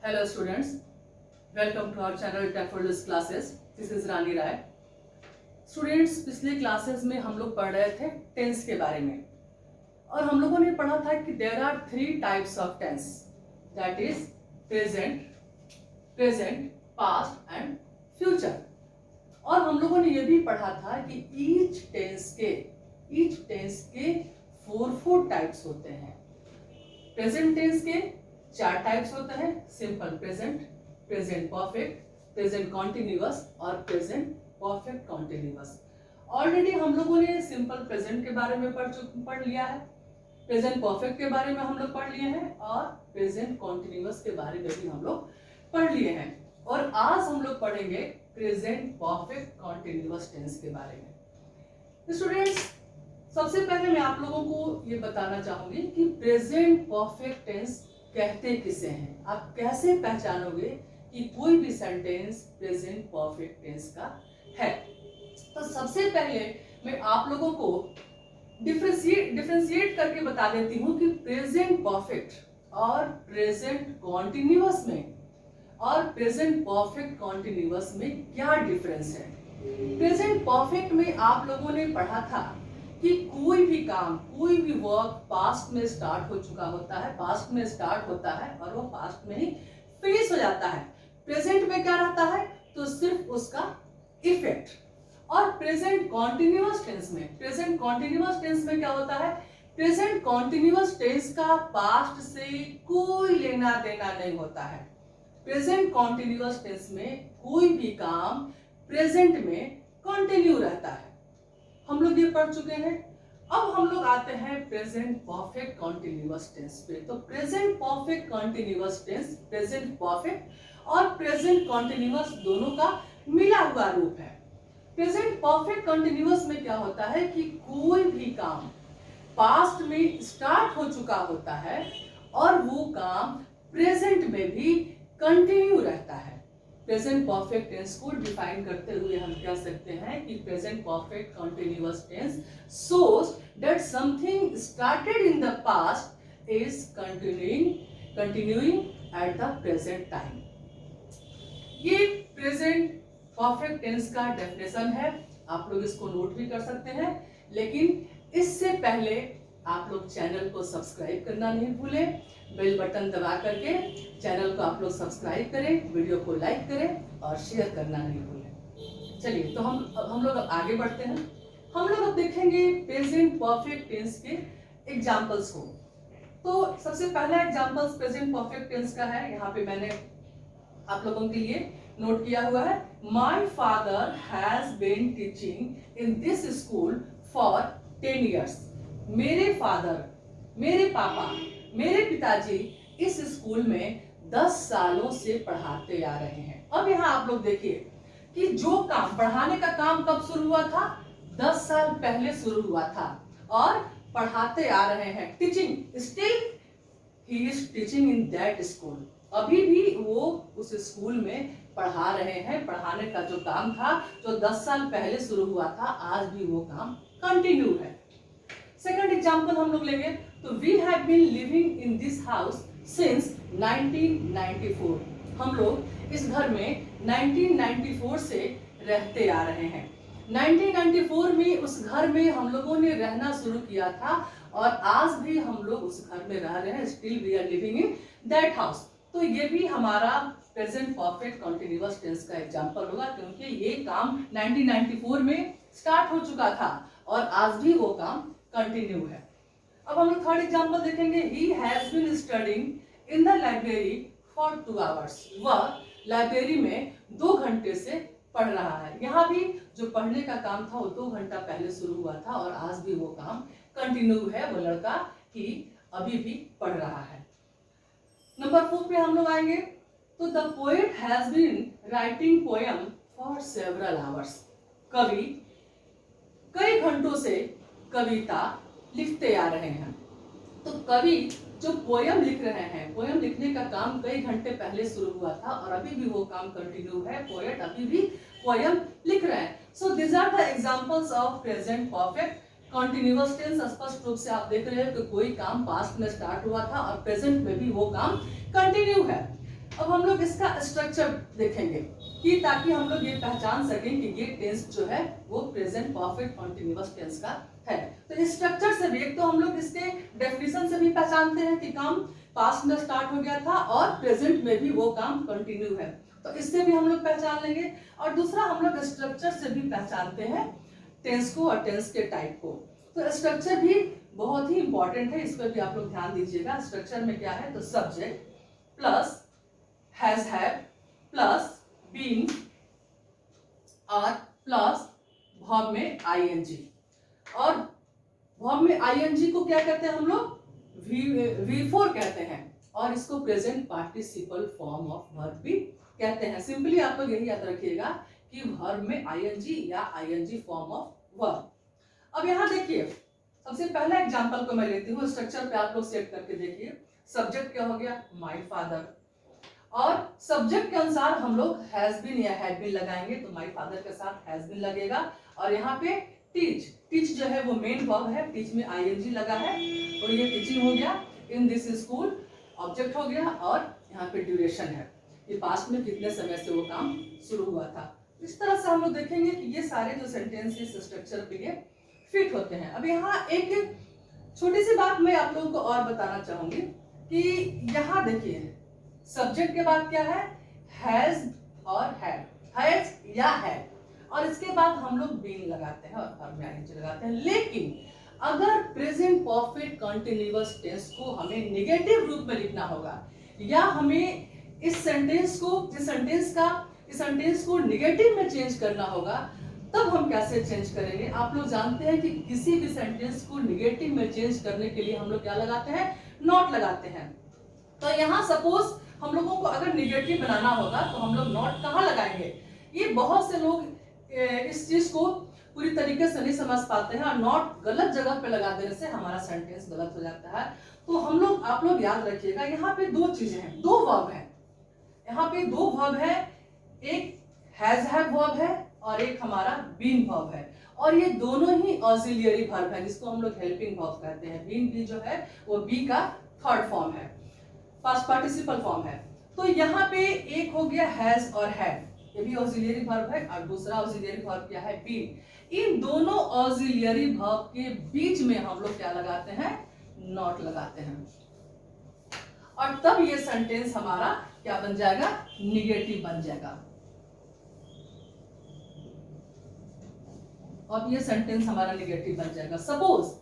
Hello students, welcome to our channel Effortless Classes. This is Rani Rai. Students, पिछले classes में हम लोग पढ़ रहे थे टेंस के बारे में और हम लोगों ने पढ़ा था कि there are 3 types of tense, that is present, past and future. और हम लोगों ने ये भी पढ़ा था कि ईच टेंस के 4 टाइप्स होते हैं. प्रेजेंट टेंस के 4 टाइप्स होते हैं: simple present, present perfect, present continuous और प्रेजेंट परफेक्ट कॉन्टिन्यूअस. ऑलरेडी हम लोगों ने सिंपल प्रेजेंट के बारे में पढ़ लिया है, प्रेजेंट परफेक्ट के बारे में हम लोग पढ़ लिए हैं और प्रेजेंट कॉन्टिन्यूअस के बारे में भी हम लोग पढ़ लिए हैं. और आज हम लोग पढ़ेंगे प्रेजेंट परफेक्ट कॉन्टिन्यूअस टेंस के बारे में. स्टूडेंट्स, सबसे पहले मैं आप लोगों को ये बताना चाहूंगी कि प्रेजेंट परफेक्ट टेंस कहते किसे हैं. आप कैसे पहचानोगे कि कोई भी सेंटेंस प्रेजेंट परफेक्ट टेंस का है. तो सबसे पहले मैं आप लोगों को डिफरेंशिएट करके बता देती हूं कि प्रेजेंट परफेक्ट और प्रेजेंट कॉन्टिन्यूअस में और प्रेजेंट परफेक्ट कॉन्टिन्यूअस में क्या डिफरेंस है. प्रेजेंट परफेक्ट में आप लोगों ने पढ़ा था कि कोई भी काम, कोई भी वर्क पास्ट में स्टार्ट हो चुका होता है, पास्ट में स्टार्ट होता है और वो पास्ट में ही फिनिश हो जाता है. प्रेजेंट में क्या रहता है? तो सिर्फ उसका इफेक्ट. और प्रेजेंट कॉन्टिन्यूअस टेंस में क्या होता है? प्रेजेंट कॉन्टिन्यूअस टेंस का पास्ट से कोई लेना देना नहीं होता है. प्रेजेंट कॉन्टिन्यूअस टेंस में कोई भी काम प्रेजेंट में कंटिन्यू रहता है. हम लोग ये पढ़ चुके हैं. अब हम लोग आते हैं प्रेजेंट परफेक्ट कॉन्टिन्यूअस टेंस पे. तो present perfect continuous tense present perfect और प्रेजेंट कॉन्टिन्यूअस दोनों का मिला हुआ रूप है. प्रेजेंट परफेक्ट कॉन्टिन्यूअस में क्या होता है कि कोई भी काम पास्ट में स्टार्ट हो चुका होता है और वो काम प्रेजेंट में भी कंटिन्यू रहता है. प्रेजेंट परफेक्ट टेंस को डिफाइन करते हुए हम कह सकते हैं कि present perfect continuous tense shows that something started in the past is continuing at the present time. ये प्रेजेंट परफेक्ट टेंस का डेफिनेशन है. आप लोग इसको नोट भी कर सकते हैं, लेकिन इससे पहले आप लोग चैनल को सब्सक्राइब करना नहीं भूलें. बेल बटन दबा करके चैनल को आप लोग सब्सक्राइब करें, वीडियो को लाइक करें और शेयर करना नहीं भूलें. चलिए, तो हम लोग आगे बढ़ते हैं. हम लोग अब देखेंगे प्रेजेंट परफेक्ट टेंस के एग्जांपल्स को. तो सबसे पहला एग्जांपल्स प्रेजेंट परफेक्ट टेंस का है. यहाँ पे मैंने आप लोगों के लिए नोट किया हुआ है. My father has been teaching in this school for 10 years. मेरे फादर, मेरे पापा, मेरे पिताजी इस स्कूल में 10 सालों से पढ़ाते आ रहे हैं. अब यहाँ आप लोग देखिए कि जो काम, पढ़ाने का काम कब शुरू हुआ था? 10 साल पहले शुरू हुआ था और पढ़ाते आ रहे हैं. Teaching, still he is teaching in that school. अभी भी वो उस स्कूल में पढ़ा रहे हैं. पढ़ाने का जो काम था, जो 10 साल पहले शुरू हुआ था, आज भी वो काम कंटिन्यू है. सेकंड एग्जांपल हम लोग लेंगे. तो we have been living in this house since 1994. हम लोग इस घर में 1994 से रहते आ रहे हैं. 1994 में उस घर में हम लोगों ने रहना शुरू किया था और आज भी हम लोग उस घर में रह रहे हैं. Still we are living in that house. तो ये भी हमारा प्रेजेंट परफेक्ट कंटिन्यूअस टेंस का एग्जांपल होगा, क्योंकि ये काम 1994 में स्टार्ट हो चुका था और आज भी वो काम कंटिन्यू है. अब हम लोग थर्ड एग्जांपल देखेंगे. He has been studying in the library for 2 hours. वह लाइब्रेरी में 2 घंटे से पढ़ रहा है. यहाँ भी जो पढ़ने का काम था वो 2 घंटा पहले शुरू हुआ था और आज भी वो काम कंटिन्यू है. वो लड़का ही अभी भी पढ़ रहा है. नंबर 4 पे हम लोग आएंगे. तो the poet has been writing poem for several hours. कवि कई घंटों से कविता लिखते आ रहे हैं. तो कवि जो पोयम लिख रहे हैं, पोयम लिखने का काम कई घंटे पहले शुरू हुआ था और अभी भी वो काम कंटिन्यू है. पोएट अभी भी पोयम लिख रहे हैं. So this are the examples of present perfect continuous tense. स्पष्ट रूप से आप देख रहे हैं कि कोई काम पास्ट में स्टार्ट हुआ था और प्रेजेंट में भी वो काम कंटिन्यू है. अब हम लोग इसका स्ट्रक्चर देखेंगे कि ताकि हम लोग ये पहचान सकें कि ये टेंस जो है वो प्रेजेंट परफेक्ट कॉन्टिन्यूअस टेंस का है। तो इस स्ट्रक्चर से भी एक तो हम लोग इसके डेफिनेशन से भी पहचानते हैं कि काम पास्ट में स्टार्ट हो गया था और प्रेजेंट में भी वो काम कंटिन्यू है, तो इससे भी हम लोग पहचान लेंगे। और दूसरा हम लोग स्ट्रक्चर से भी पहचानते हैं टेंस को और टेंस के टाइप को। तो स्ट्रक्चर भी बहुत ही इंपॉर्टेंट है, इस पर भी आप लोग ध्यान दीजिएगा। स्ट्रक्चर में क्या है, तो subject plus has have plus been और प्लस वर्ब में आईएनजी। और वर्ब में आईएनजी को क्या कहते हैं हम लोग, V4 कहते हैं, और इसको present participle form of verb भी कहते हैं। सिंपली आप लोग यही याद रखिएगा कि वर्ब में आईएनजी या आईएनजी फॉर्म ऑफ वर्ब। अब यहाँ देखिए, सबसे पहला एग्जांपल को मैं लेती हूँ, स्ट्रक्चर पे आप लोग सेट करके देखिए। सब्जेक्ट क्या हो गया, माय फादर, और सब्जेक्ट के अनुसार हम लोग हैज बीन या हैड बीन लगाएंगे, तो माय फादर के साथ हैज बीन लगेगा। और यहाँ पे टीच, टीच जो है वो मेन वर्ब है, टीच में आईएनजी लगा है, तो ये टीचिंग हो गया। इन दिस स्कूल ऑब्जेक्ट हो गया, और यहाँ पे ड्यूरेशन है, ये पास्ट में कितने समय से वो काम शुरू हुआ था। इस तरह से हम लोग देखेंगे कि ये सारे जो सेंटेंस इस स्ट्रक्चर पे ये फिट होते हैं। अब यहाँ एक छोटी सी बात मैं आप लोगों को और बताना चाहूंगी कि यहाँ देखिए सब्जेक्ट के बाद क्या है, हैज और हैड, हैज या हैड, और इसके बाद हम लोग बीन लगाते हैं और वर्ब में आईएनजी लगाते हैं। लेकिन अगर प्रेजेंट परफेक्ट कंटीन्यूअस टेंस को हमें नेगेटिव रूप में लिखना होगा, या हमें इस सेंटेंस को नेगेटिव में चेंज करना होगा, तब हम कैसे चेंज करेंगे। आप लोग जानते हैं कि किसी भी सेंटेंस को नेगेटिव में चेंज करने के लिए हम लोग क्या लगाते हैं, नॉट लगाते हैं। तो यहाँ सपोज हम लोगों को अगर नेगेटिव बनाना होगा तो हम लोग नॉट कहाँ लगाएंगे। ये बहुत से लोग इस चीज को पूरी तरीके से नहीं समझ पाते हैं, और नॉट गलत जगह पे लगा देने से हमारा सेंटेंस गलत हो जाता है। तो आप लोग याद रखिएगा, यहाँ पे दो चीजें हैं, दो वर्ब है, यहाँ पे दो वर्ब है, एक हैज हैव वर्ब है और एक हमारा बीन वर्ब है, और ये दोनों ही ऑक्सिलियरी वर्ब है, जिसको हम लोग हेल्पिंग वर्ब कहते हैं। बीन भी जो है वो बी का थर्ड फॉर्म है, पास्ट पार्टिसिपल फॉर्म है। तो यहाँ पे एक हो गया हैज और हैड, ये भी ऑक्सिलियरी वर्ब है, और दूसरा ऑक्सिलियरी वर्ब क्या है, बीन। इन दोनों ऑक्सिलियरी वर्ब के बीच में हम लोग क्या लगाते हैं, नॉट लगाते हैं, और तब ये सेंटेंस हमारा क्या बन जाएगा, निगेटिव बन जाएगा। अब ये सेंटेंस हमारा निगेटिव बन जाएगा। सपोज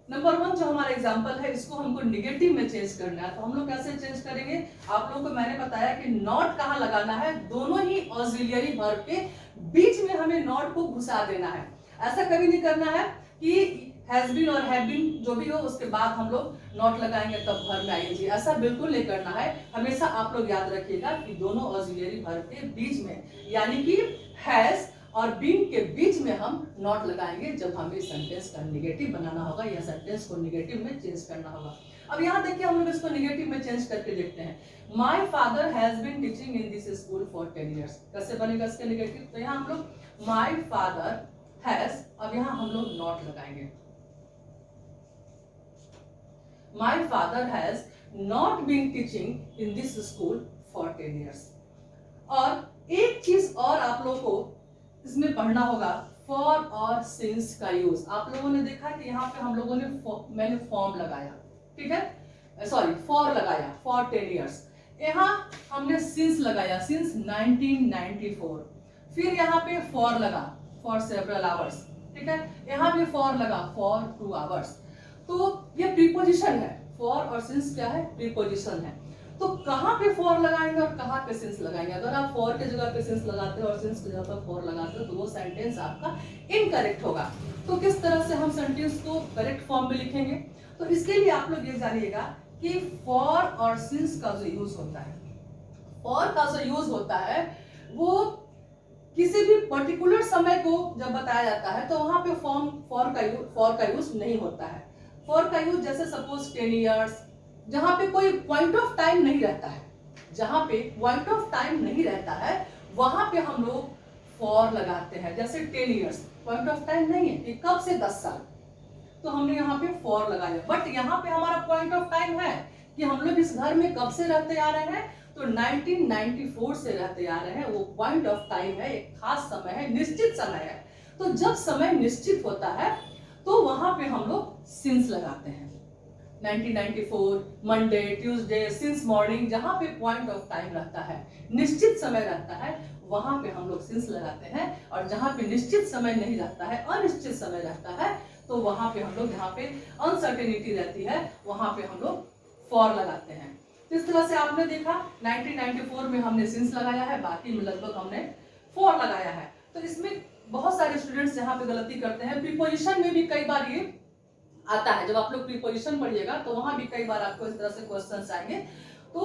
नंबर 1 जो हमारा एग्जांपल है, इसको हमको निगेटिव में चेंज करना है, तो हम लोग कैसे चेंज करेंगे। आप लोगों को मैंने बताया कि नॉट कहाँ लगाना है, दोनों ही ऑक्सिलियरी वर्ब के बीच में हमें नॉट को घुसा देना है। ऐसा कभी नहीं करना है कि हैज बीन और हैव बीन जो भी हो उसके बाद हम लोग नॉट लगाएंगे तब वर्ब में आएंगे, ऐसा बिल्कुल नहीं करना है। हमेशा आप लोग याद रखिएगा कि दोनों ऑक्सिलियरी वर्ब के बीच में, यानी कि हैज और बीन के बीच में हम नॉट लगाएंगे जब हमें सेंटेंस का नेगेटिव बनाना होगा या सेंटेंस को नेगेटिव में चेंज करना होगा। अब यहाँ देखिए हम लोग इसको नेगेटिव में चेंज करके देखते हैं। My father has been teaching in this school for 10 years, कैसे बनेगा इसका नेगेटिव। तो यहाँ हम लोग माय फादर हैज, अब यहाँ हम लोग नॉट लगाएंगे, my father has not been teaching in this school for 10 years। और एक चीज और आप लोगों को इसमें पढ़ना होगा, फॉर और सिंस का यूज। आप लोगों ने देखा कि यहाँ पे हम लोगों ने मैंने फॉर्म लगाया, ठीक है, सॉरी फॉर लगाया फॉर 10 years, यहाँ हमने सिंस लगाया सिंस 1994, फिर यहाँ पे फॉर लगा फॉर सेवरल आवर्स, ठीक है, यहाँ पे फॉर लगा फॉर 2 hours। तो ये प्रीपोजिशन है, फॉर और सिंस क्या है, प्रीपोजिशन है। तो कहाँ पे फॉर लगाएंगे और कहाँ पे सिंस लगाएंगे। अगर आप फॉर के जगह पे सिंस लगाते हो और सिंस की जगह पर फॉर लगाते हो तो वो सेंटेंस आपका इनकरेक्ट होगा। तो किस तरह से हम सेंटेंस को करेक्ट फॉर्म में लिखेंगे, तो इसके लिए आप लोग ये जानिएगा कि फॉर और सिंस का जो यूज होता है, फॉर का जो यूज होता है वो किसी भी पर्टिकुलर समय को जब बताया जाता है तो वहां पे फॉर का यूज नहीं होता है। फॉर का यूज जैसे सपोज 10 years, जहां पे कोई पॉइंट ऑफ टाइम नहीं रहता है, जहां पे पॉइंट ऑफ टाइम नहीं रहता है वहां पे हम लोग फॉर लगाते हैं। जैसे 10 years पॉइंट ऑफ टाइम नहीं है कि कब से 10 साल, तो हमने यहाँ पे फॉर लगाया। बट यहाँ पे हमारा पॉइंट ऑफ टाइम है कि हम लोग इस घर में कब से रहते आ रहे हैं, तो 1994 से रहते आ रहे हैं, वो पॉइंट ऑफ टाइम है, एक खास समय है, निश्चित समय है। तो जब समय निश्चित होता है तो वहां पे हम लोग सिंस लगाते हैं। 1994 मंडे, ट्यूसडे, सिंस मॉर्निंग, जहां पे पॉइंट ऑफ टाइम रहता है, निश्चित समय रहता है, वहां पे हम लोग सिंस लगाते हैं। और जहां पे निश्चित समय नहीं रहता है, अनिश्चित समय रहता है, तो वहां पे हम लोग, जहां पे अनसर्टेनिटी रहती है, वहां पे हम लोग फॉर लगाते हैं। तो इस तरह से आपने देखा 1994 में हमने सिंस लगाया है, बाकी में लगभग हमने फॉर लगाया है। तो इसमें बहुत सारे स्टूडेंट्स यहाँ पे गलती करते हैं। प्रीपोजिशन में भी कई बार ये आता है, जब आप लोग प्रीपोजिशन पढ़िएगा तो वहां भी कई बार आपको इस तरह से क्वेश्चंस आएंगे। तो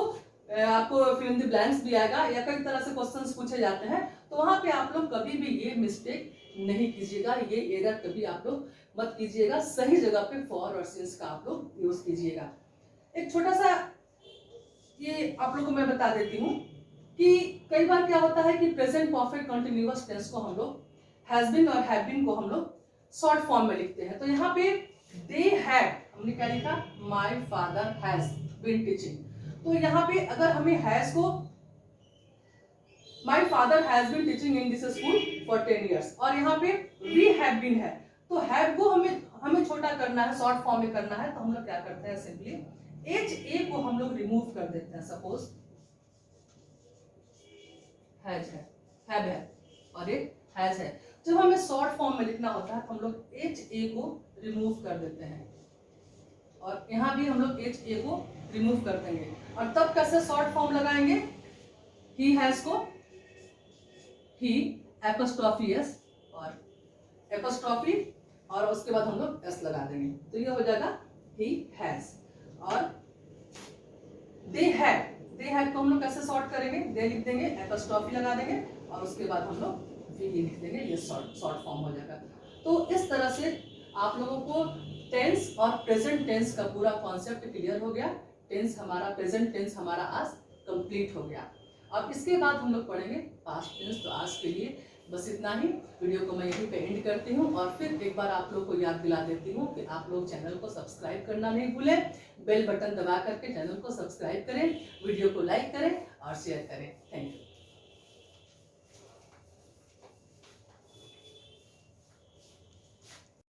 आपको फिल इन द ब्लैंक्स भी आएगा या कई तरह से क्वेश्चंस पूछे जाते हैं, तो वहां पे आप लोग कभी भी ये मिस्टेक नहीं कीजिएगा, ये एरर कभी आप लोग मत कीजिएगा। सही जगह पे फॉर और सिंस का आप लोग यूज कीजिएगा। एक छोटा सा ये आप लोगों को मैं बता देती हूँ कि कई बार क्या होता है कि प्रेजेंट परफेक्ट कंटिन्यूअस टेंस को हम लोग हैज बीन और हैव बीन को हम लोग शॉर्ट फॉर्म में लिखते हैं। तो यहाँ पे दे हैड, हमने क्या लिखा, my father has been teaching. तो यहाँ पे अगर हमें हैज को, my father has been teaching in this school for 10 years, और यहाँ पे वी हैव बीन है, तो हैव को हमें छोटा करना है, शॉर्ट फॉर्म में करना है। तो हम लोग क्या करते हैं, सिंपली एच ए को हम लोग रिमूव कर देते हैं। सपोज हैज है और एक हैज है, जब हमें शॉर्ट फॉर्म में लिखना होता है तो हम लोग एच ए को रिमूव कर देते हैं, और यहाँ भी हम लोग एच ए को रिमूव कर देंगे। और तब कैसे शॉर्ट फॉर्म लगाएंगे, ही हैज को ही एपोस्ट्रोफी एस और एपोस्ट्रोफी, और उसके बाद हम लोग एस लगा देंगे, तो ये हो जाएगा ही हैज। और दे हैड को हम लोग कैसे शॉर्ट करेंगे, दे लिख देंगे, एपोस्ट्रोफी लगा देंगे, और उसके बाद हम लोग वी लिख देंगे, ये शॉर्ट फॉर्म हो जाएगा। तो इस तरह से आप लोगों को टेंस और प्रेजेंट टेंस का पूरा कॉन्सेप्ट क्लियर हो गया। टेंस हमारा, प्रेजेंट टेंस हमारा आज कंप्लीट हो गया। अब इसके बाद हम लोग पढ़ेंगे पास्ट टेंस। तो आज के लिए बस इतना ही। वीडियो को मैं यहीं पे एंड करती हूँ, और फिर एक बार आप लोग को याद दिला देती हूँ कि आप लोग चैनल को सब्सक्राइब करना नहीं भूलें। बेल बटन दबा करके चैनल को सब्सक्राइब करें, वीडियो को लाइक करें और शेयर करें। Thank you.